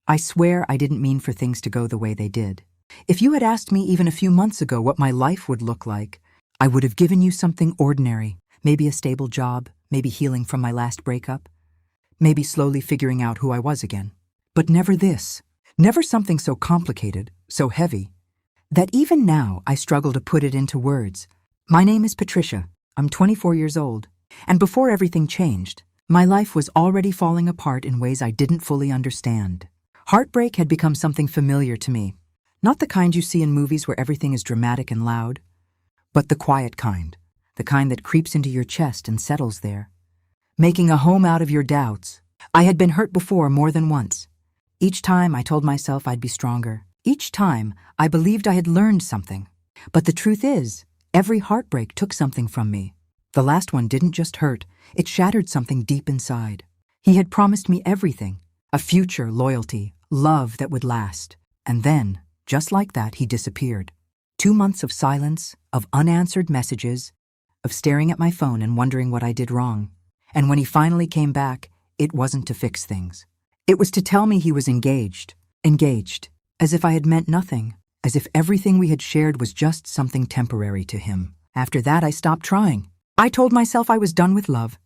I swear I didn't mean for things to go the way they did. If you had asked me even a few months ago what my life would look like, I would have given you something ordinary, maybe a stable job, maybe healing from my last breakup, maybe slowly figuring out who I was again. But never this. Never something so complicated, so heavy, that even now I struggle to put it into words. My name is Patricia. I'm 24 years old. And before everything changed, my life was already falling apart in ways I didn't fully understand. Heartbreak had become something familiar to me. Not the kind you see in movies where everything is dramatic and loud, but the quiet kind. The kind that creeps into your chest and settles there, making a home out of your doubts. I had been hurt before more than once. Each time I told myself I'd be stronger. Each time I believed I had learned something. But the truth is, every heartbreak took something from me. The last one didn't just hurt, it shattered something deep inside. He had promised me everything, a future, loyalty, love that would last. And then, just like that, he disappeared. 2 months of silence, of unanswered messages, of staring at my phone and wondering what I did wrong. And when he finally came back, it wasn't to fix things. It was to tell me he was engaged, as if I had meant nothing, as if everything we had shared was just something temporary to him. After that, I stopped trying. I told myself I was done with love,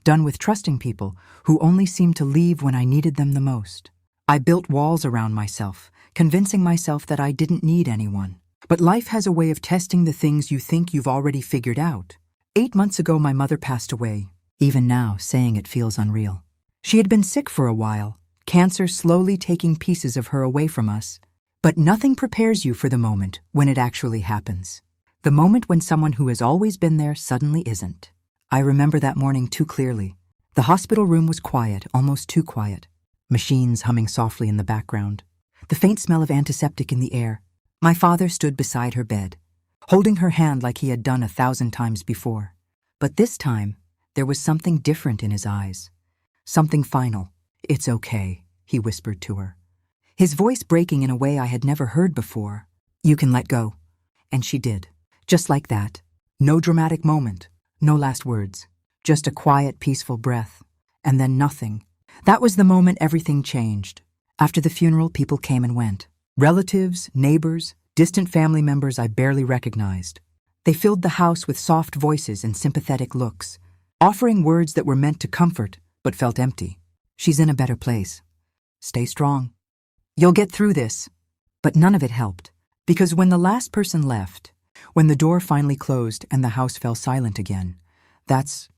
done with trusting people who only seemed to leave when I needed them the most. I built walls around myself, convincing myself that I didn't need anyone. But life has a way of testing the things you think you've already figured out. 8 months ago, my mother passed away. Even now, saying it feels unreal. She had been sick for a while, cancer slowly taking pieces of her away from us. But nothing prepares you for the moment when it actually happens. The moment when someone who has always been there suddenly isn't. I remember that morning too clearly. The hospital room was quiet, almost too quiet. Machines humming softly in the background. The faint smell of antiseptic in the air. My father stood beside her bed, holding her hand like he had done 1,000 times before. But this time, there was something different in his eyes. Something final. "It's okay," he whispered to her. His voice breaking in a way I had never heard before. "You can let go." And she did. Just like that. No dramatic moment. No last words. Just a quiet, peaceful breath. And then nothing. That was the moment everything changed. After the funeral, people came and went. Relatives, neighbors, distant family members I barely recognized. They filled the house with soft voices and sympathetic looks, offering words that were meant to comfort, but felt empty. "She's in a better place. Stay strong. You'll get through this." But none of it helped, because when the last person left, when the door finally closed and the house fell silent again, that's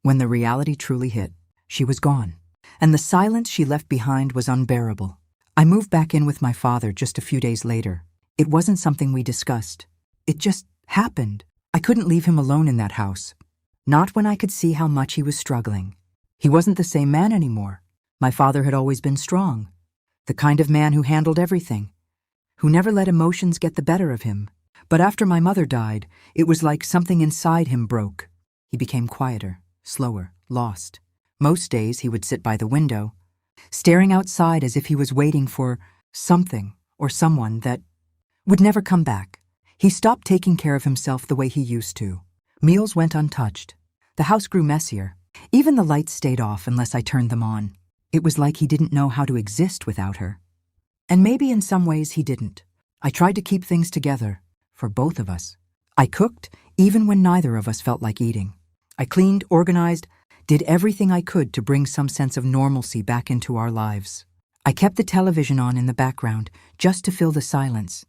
when the reality truly hit. She was gone, and the silence she left behind was unbearable. I moved back in with my father just a few days later. It wasn't something we discussed. It just happened. I couldn't leave him alone in that house. Not when I could see how much he was struggling. He wasn't the same man anymore. My father had always been strong. The kind of man who handled everything, who never let emotions get the better of him. But after my mother died, it was like something inside him broke. He became quieter, slower, lost. Most days he would sit by the window, staring outside as if he was waiting for something or someone that would never come back. He stopped taking care of himself the way he used to. Meals went untouched. The house grew messier. Even the lights stayed off unless I turned them on. It was like he didn't know how to exist without her. And maybe in some ways he didn't. I tried to keep things together, for both of us. I cooked, even when neither of us felt like eating. I cleaned, organized, did everything I could to bring some sense of normalcy back into our lives. I kept the television on in the background, just to fill the silence,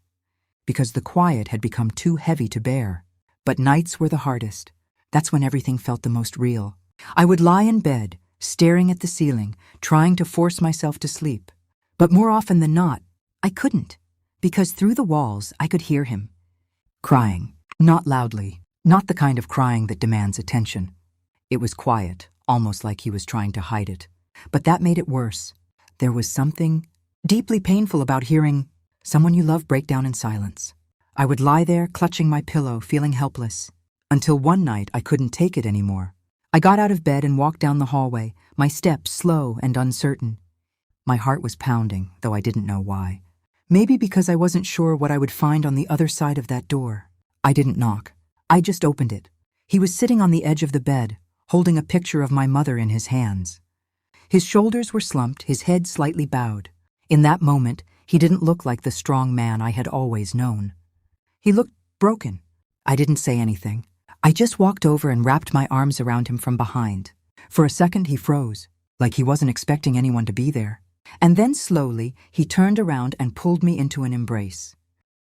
because the quiet had become too heavy to bear. But nights were the hardest. That's when everything felt the most real. I would lie in bed, staring at the ceiling, trying to force myself to sleep. But more often than not, I couldn't, because through the walls I could hear him. Crying. Not loudly, not the kind of crying that demands attention. It was quiet, almost like he was trying to hide it. But that made it worse. There was something deeply painful about hearing someone you love break down in silence. I would lie there, clutching my pillow, feeling helpless, until one night I couldn't take it anymore. I got out of bed and walked down the hallway, my steps slow and uncertain. My heart was pounding, though I didn't know why. Maybe because I wasn't sure what I would find on the other side of that door. I didn't knock. I just opened it. He was sitting on the edge of the bed, holding a picture of my mother in his hands. His shoulders were slumped, his head slightly bowed. In that moment, he didn't look like the strong man I had always known. He looked broken. I didn't say anything. I just walked over and wrapped my arms around him from behind. For a second, he froze, like he wasn't expecting anyone to be there. And then slowly, he turned around and pulled me into an embrace.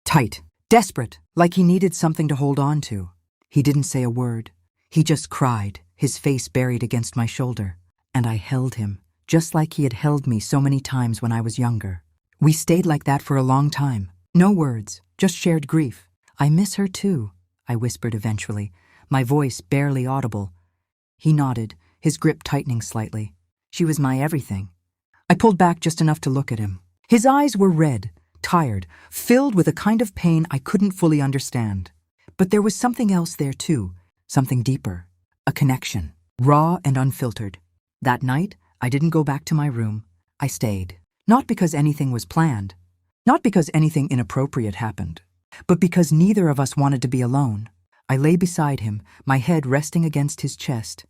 Tight, desperate, like he needed something to hold on to. He didn't say a word. He just cried, his face buried against my shoulder. And I held him, just like he had held me so many times when I was younger. We stayed like that for a long time. No words, just shared grief. I miss her too, I whispered eventually, my voice barely audible. He nodded, his grip tightening slightly. She was my everything. I pulled back just enough to look at him. His eyes were red, tired, filled with a kind of pain I couldn't fully understand. But there was something else there too, something deeper, a connection, raw and unfiltered. That night, I didn't go back to my room. I stayed. Not because anything was planned, not because anything inappropriate happened, but because neither of us wanted to be alone. I lay beside him, my head resting against his chest,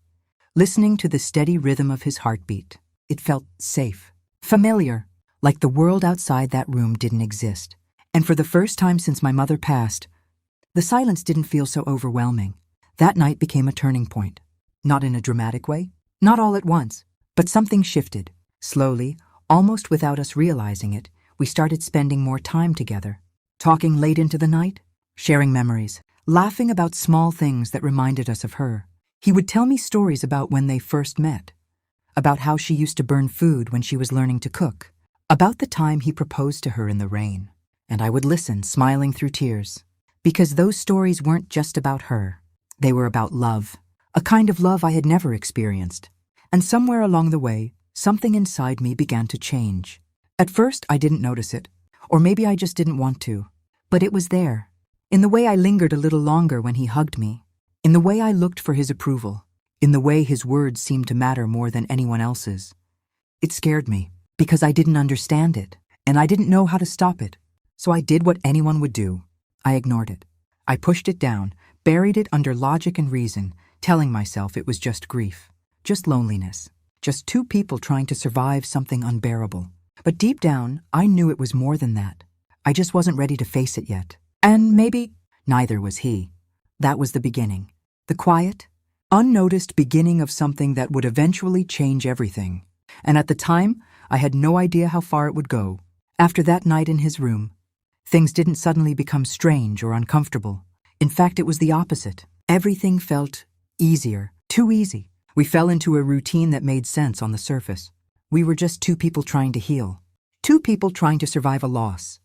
listening to the steady rhythm of his heartbeat. It felt safe, familiar, like the world outside that room didn't exist. And for the first time since my mother passed, the silence didn't feel so overwhelming. That night became a turning point. Not in a dramatic way, not all at once, but something shifted. Slowly, almost without us realizing it, we started spending more time together, talking late into the night, sharing memories, laughing about small things that reminded us of her. He would tell me stories about when they first met, about how she used to burn food when she was learning to cook, about the time he proposed to her in the rain. And I would listen, smiling through tears, because those stories weren't just about her. They were about love, a kind of love I had never experienced. And somewhere along the way, something inside me began to change. At first, I didn't notice it, or maybe I just didn't want to. But it was there, in the way I lingered a little longer when he hugged me, in the way I looked for his approval, in the way his words seemed to matter more than anyone else's. It scared me, because I didn't understand it, and I didn't know how to stop it. So I did what anyone would do. I ignored it. I pushed it down, buried it under logic and reason, telling myself it was just grief, just loneliness, just two people trying to survive something unbearable. But deep down, I knew it was more than that. I just wasn't ready to face it yet. And maybe neither was he. That was the beginning. The quiet, unnoticed beginning of something that would eventually change everything. And at the time, I had no idea how far it would go. After that night in his room, things didn't suddenly become strange or uncomfortable. In fact, it was the opposite. Everything felt easier, too easy. We fell into a routine that made sense on the surface. We were just two people trying to heal. Two people trying to survive a loss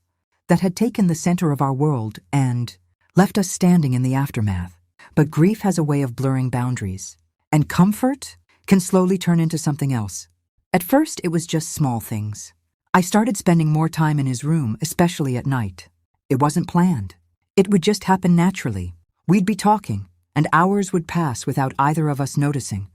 that had taken the center of our world and left us standing in the aftermath. But grief has a way of blurring boundaries, and comfort can slowly turn into something else. At first, it was just small things. I started spending more time in his room, especially at night. It wasn't planned. It would just happen naturally. We'd be talking, and hours would pass without either of us noticing.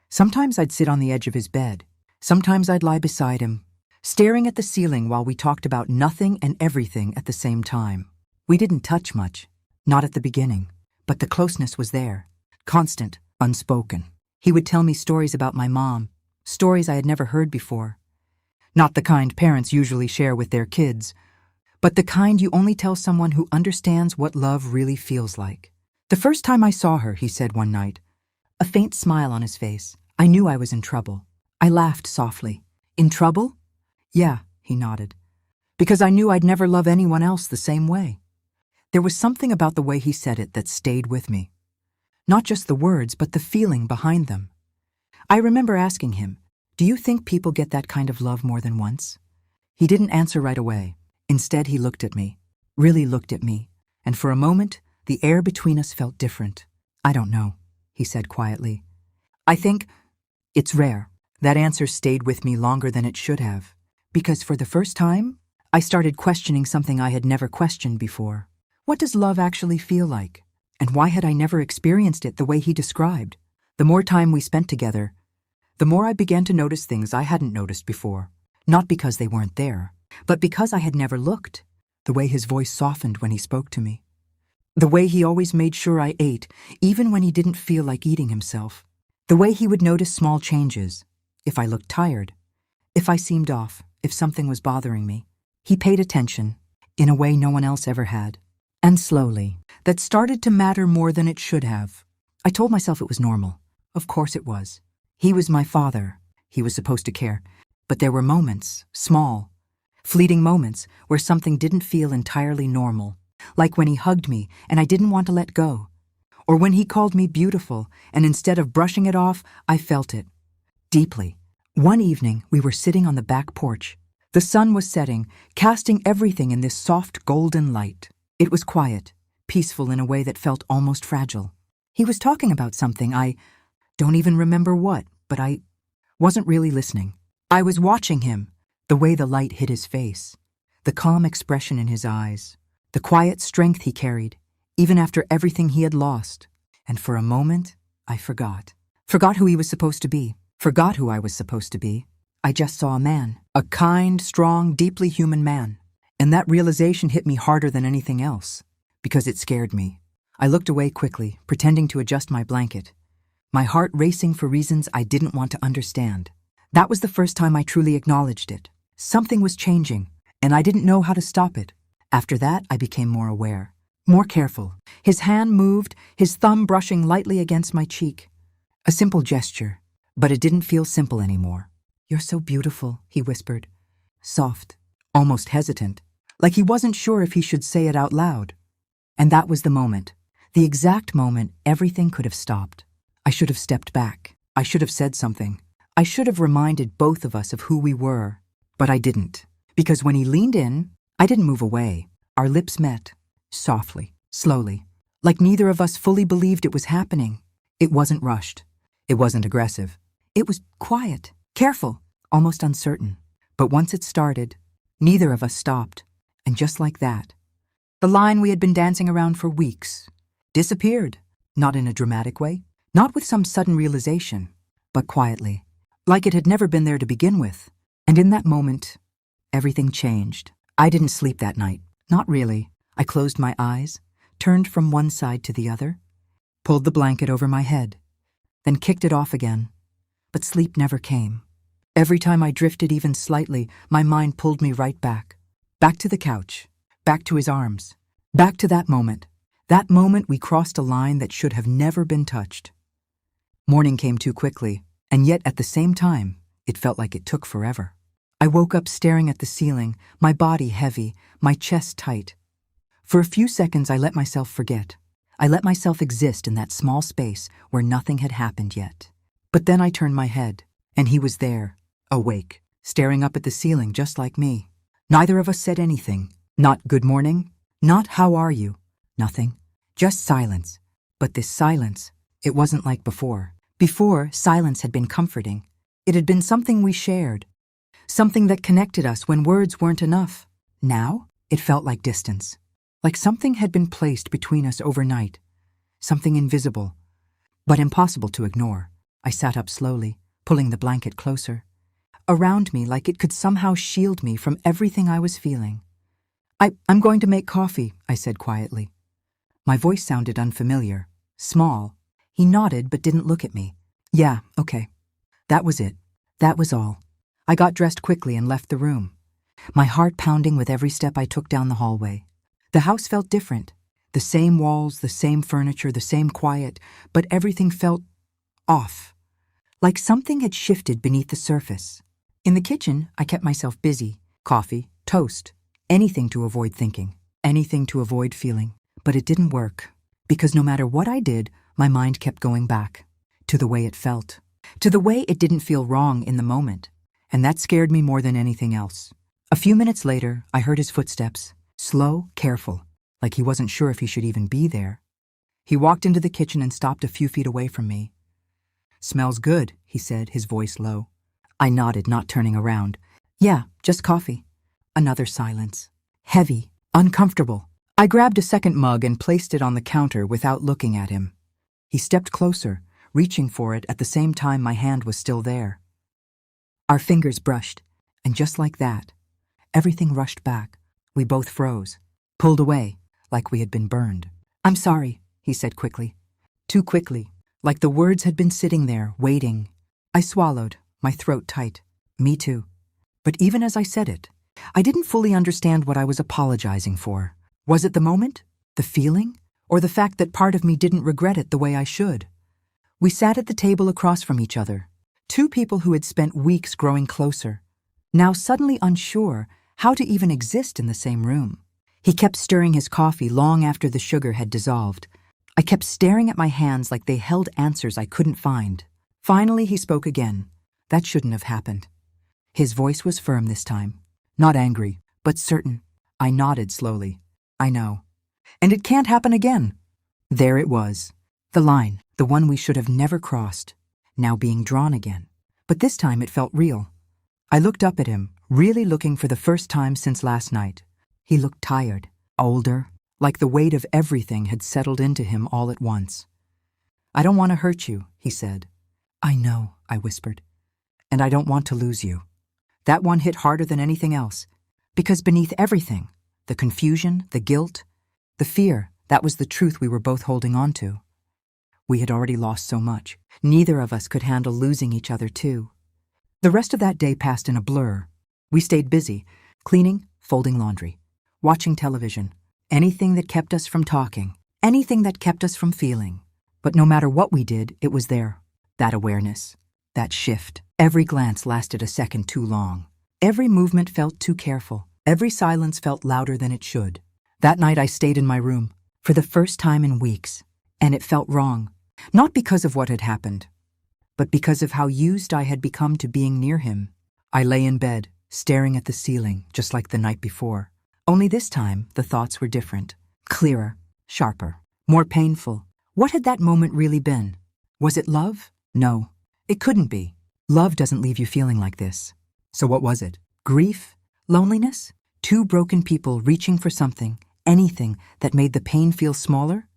Sometimes I'd sit on the edge of his bed. Sometimes I'd lie beside him, staring at the ceiling while we talked about nothing and everything at the same time. We didn't touch much, not at the beginning, but the closeness was there, constant, unspoken. He would tell me stories about my mom, stories I had never heard before. Not the kind parents usually share with their kids, but the kind you only tell someone who understands what love really feels like. The first time I saw her, he said one night, a faint smile on his face, I knew I was in trouble. I laughed softly. In trouble? Yeah, he nodded. Because I knew I'd never love anyone else the same way. There was something about the way he said it that stayed with me. Not just the words, but the feeling behind them. I remember asking him, do you think people get that kind of love more than once? He didn't answer right away. Instead, he looked at me, really looked at me, and for a moment, the air between us felt different. I don't know, he said quietly. I think it's rare. That answer stayed with me longer than it should have, because for the first time, I started questioning something I had never questioned before. What does love actually feel like? And why had I never experienced it the way he described? The more time we spent together, the more I began to notice things I hadn't noticed before. Not because they weren't there, but because I had never looked. The way his voice softened when he spoke to me. The way he always made sure I ate, even when he didn't feel like eating himself. The way he would notice small changes. If I looked tired, if I seemed off, if something was bothering me. He paid attention, in a way no one else ever had. And slowly, that started to matter more than it should have. I told myself it was normal. Of course it was. He was my father. He was supposed to care. But there were moments, small, fleeting moments, where something didn't feel entirely normal. Like when he hugged me and I didn't want to let go. Or when he called me beautiful and instead of brushing it off, I felt it. Deeply. One evening, we were sitting on the back porch. The sun was setting, casting everything in this soft golden light. It was quiet, peaceful in a way that felt almost fragile. He was talking about something, I don't even remember what, but I wasn't really listening. I was watching him, the way the light hit his face, the calm expression in his eyes, the quiet strength he carried, even after everything he had lost. And for a moment, I forgot. Forgot who he was supposed to be. Forgot who I was supposed to be. I just saw a man. A kind, strong, deeply human man. And that realization hit me harder than anything else, because it scared me. I looked away quickly, pretending to adjust my blanket, my heart racing for reasons I didn't want to understand. That was the first time I truly acknowledged it. Something was changing, and I didn't know how to stop it. After that, I became more aware, more careful. His hand moved, his thumb brushing lightly against my cheek. A simple gesture, but it didn't feel simple anymore. "You're so beautiful," he whispered. Soft, almost hesitant, like he wasn't sure if he should say it out loud. And that was the moment, the exact moment everything could have stopped. I should have stepped back. I should have said something. I should have reminded both of us of who we were. But I didn't. Because when he leaned in, I didn't move away. Our lips met, softly, slowly, like neither of us fully believed it was happening. It wasn't rushed. It wasn't aggressive. It was quiet, careful, almost uncertain. But once it started, neither of us stopped. And just like that, the line we had been dancing around for weeks disappeared, not in a dramatic way, not with some sudden realization, but quietly, like it had never been there to begin with. And in that moment, everything changed. I didn't sleep that night. Not really. I closed my eyes, turned from one side to the other, pulled the blanket over my head, then kicked it off again. But sleep never came. Every time I drifted even slightly, my mind pulled me right back. Back to the couch, back to his arms, back to that moment we crossed a line that should have never been touched. Morning came too quickly, and yet at the same time, it felt like it took forever. I woke up staring at the ceiling, my body heavy, my chest tight. For a few seconds, I let myself forget. I let myself exist in that small space where nothing had happened yet. But then I turned my head, and he was there, awake, staring up at the ceiling just like me. Neither of us said anything. Not good morning, not how are you, nothing. Just silence. But this silence, it wasn't like before. Before, silence had been comforting. It had been something we shared, something that connected us when words weren't enough. Now, it felt like distance, like something had been placed between us overnight, something invisible, but impossible to ignore. I sat up slowly, pulling the blanket closer, around me like it could somehow shield me from everything I was feeling. I'm going to make coffee," I said quietly. My voice sounded unfamiliar, small. He nodded but didn't look at me. "Yeah, okay." That was it. That was all. I got dressed quickly and left the room, my heart pounding with every step I took down the hallway. The house felt different. The same walls, the same furniture, the same quiet, but everything felt off, like something had shifted beneath the surface. In the kitchen, I kept myself busy. Coffee, toast, anything to avoid thinking, anything to avoid feeling. But it didn't work, because no matter what I did, my mind kept going back to the way it felt, to the way it didn't feel wrong in the moment. And that scared me more than anything else. A few minutes later, I heard his footsteps, slow, careful, like he wasn't sure if he should even be there. He walked into the kitchen and stopped a few feet away from me. "Smells good," he said, his voice low. I nodded, not turning around. "Yeah, just coffee." Another silence. Heavy, uncomfortable. I grabbed a second mug and placed it on the counter without looking at him. He stepped closer, reaching for it at the same time my hand was still there. Our fingers brushed, and just like that, everything rushed back. We both froze, pulled away, like we had been burned. "I'm sorry," he said quickly. Too quickly, like the words had been sitting there, waiting. I swallowed, my throat tight. "Me too." But even as I said it, I didn't fully understand what I was apologizing for. Was it the moment? The feeling? Or the fact that part of me didn't regret it the way I should? We sat at the table across from each other, two people who had spent weeks growing closer, now suddenly unsure how to even exist in the same room. He kept stirring his coffee long after the sugar had dissolved. I kept staring at my hands like they held answers I couldn't find. Finally, he spoke again. That shouldn't have happened. His voice was firm this time. Not angry, but certain. I nodded slowly. I know. And it can't happen again. There it was. The line, the one we should have never crossed, now being drawn again. But this time it felt real. I looked up at him, really looking for the first time since last night. He looked tired, older, like the weight of everything had settled into him all at once. I don't want to hurt you, he said. I know, I whispered. And I don't want to lose you. That one hit harder than anything else, because beneath everything, the confusion, the guilt, the fear, that was the truth we were both holding on to. We had already lost so much. Neither of us could handle losing each other too. The rest of that day passed in a blur. We stayed busy, cleaning, folding laundry, watching television, anything that kept us from talking, anything that kept us from feeling. But no matter what we did, it was there. That awareness, that shift. Every glance lasted a second too long. Every movement felt too careful. Every silence felt louder than it should. That night I stayed in my room, for the first time in weeks, and it felt wrong. Not because of what had happened, but because of how used I had become to being near him. I lay in bed, staring at the ceiling, just like the night before. Only this time, the thoughts were different. Clearer, sharper, more painful. What had that moment really been? Was it love? No, it couldn't be. Love doesn't leave you feeling like this. So what was it? Grief? Loneliness? Two broken people reaching for something, anything that made the pain feel smaller?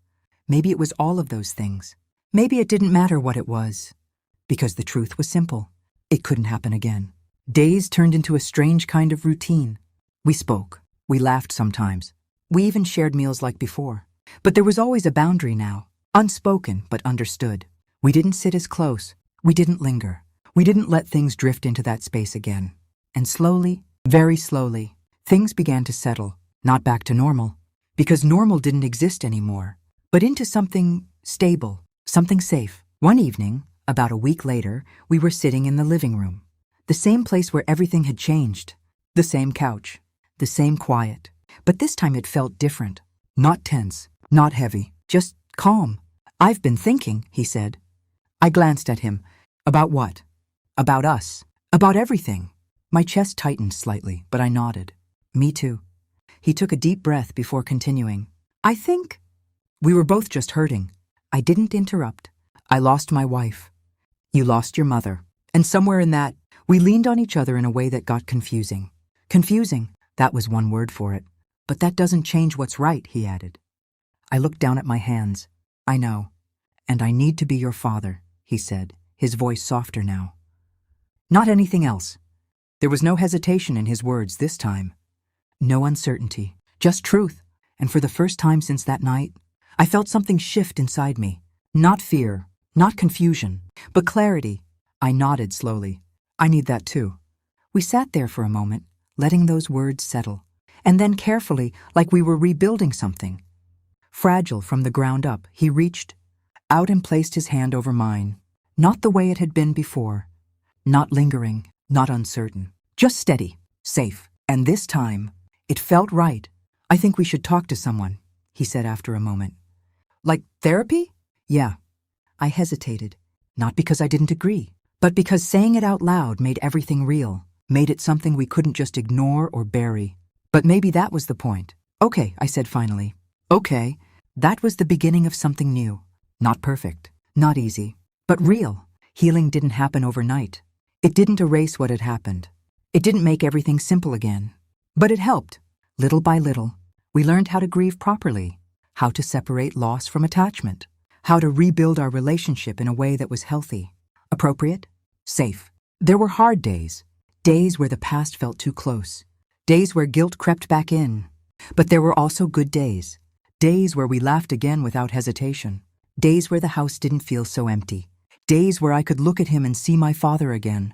Maybe it was all of those things. Maybe it didn't matter what it was. Because the truth was simple. It couldn't happen again. Days turned into a strange kind of routine. We spoke. We laughed sometimes. We even shared meals like before. But there was always a boundary now. Unspoken, but understood. We didn't sit as close. We didn't linger. We didn't let things drift into that space again. And slowly, very slowly, things began to settle. Not back to normal, because normal didn't exist anymore, but into something stable, something safe. One evening, about a week later, we were sitting in the living room. The same place where everything had changed. The same couch. The same quiet. But this time it felt different. Not tense, not heavy, just calm. I've been thinking, he said. I glanced at him. About what? About us. About everything. My chest tightened slightly, but I nodded. Me too. He took a deep breath before continuing. I think we were both just hurting. I didn't interrupt. I lost my wife. You lost your mother. And somewhere in that, we leaned on each other in a way that got confusing. Confusing, that was one word for it. But that doesn't change what's right, he added. I looked down at my hands. I know. And I need to be your father, he said, his voice softer now. Not anything else. There was no hesitation in his words this time. No uncertainty, just truth. And for the first time since that night, I felt something shift inside me. Not fear, not confusion, but clarity. I nodded slowly. I need that too. We sat there for a moment, letting those words settle. And then carefully, like we were rebuilding something. Fragile from the ground up, he reached out and placed his hand over mine. Not the way it had been before. Not lingering, not uncertain. Just steady, safe. And this time, it felt right. I think we should talk to someone, he said after a moment. Like therapy? Yeah. I hesitated, not because I didn't agree, but because saying it out loud made everything real, made it something we couldn't just ignore or bury. But maybe that was the point. Okay, I said finally. Okay, that was the beginning of something new. Not perfect, not easy, but real. Healing didn't happen overnight. It didn't erase what had happened. It didn't make everything simple again. But it helped. Little by little, we learned how to grieve properly, how to separate loss from attachment, how to rebuild our relationship in a way that was healthy, appropriate, safe. There were hard days, days where the past felt too close, days where guilt crept back in. But there were also good days, days where we laughed again without hesitation, days where the house didn't feel so empty, days where I could look at him and see my father again.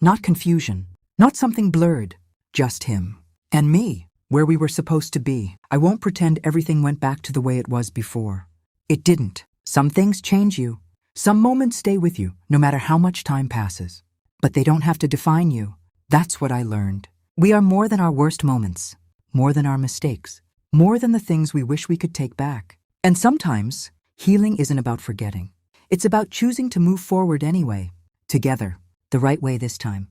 Not confusion, Not something blurred, just him. And me, where we were supposed to be. I won't pretend everything went back to the way it was before. It didn't. Some things change you. Some moments stay with you, no matter how much time passes. But they don't have to define you. That's what I learned. We are more than our worst moments, more than our mistakes, more than the things we wish we could take back. And sometimes, healing isn't about forgetting. It's about choosing to move forward anyway, together, the right way this time.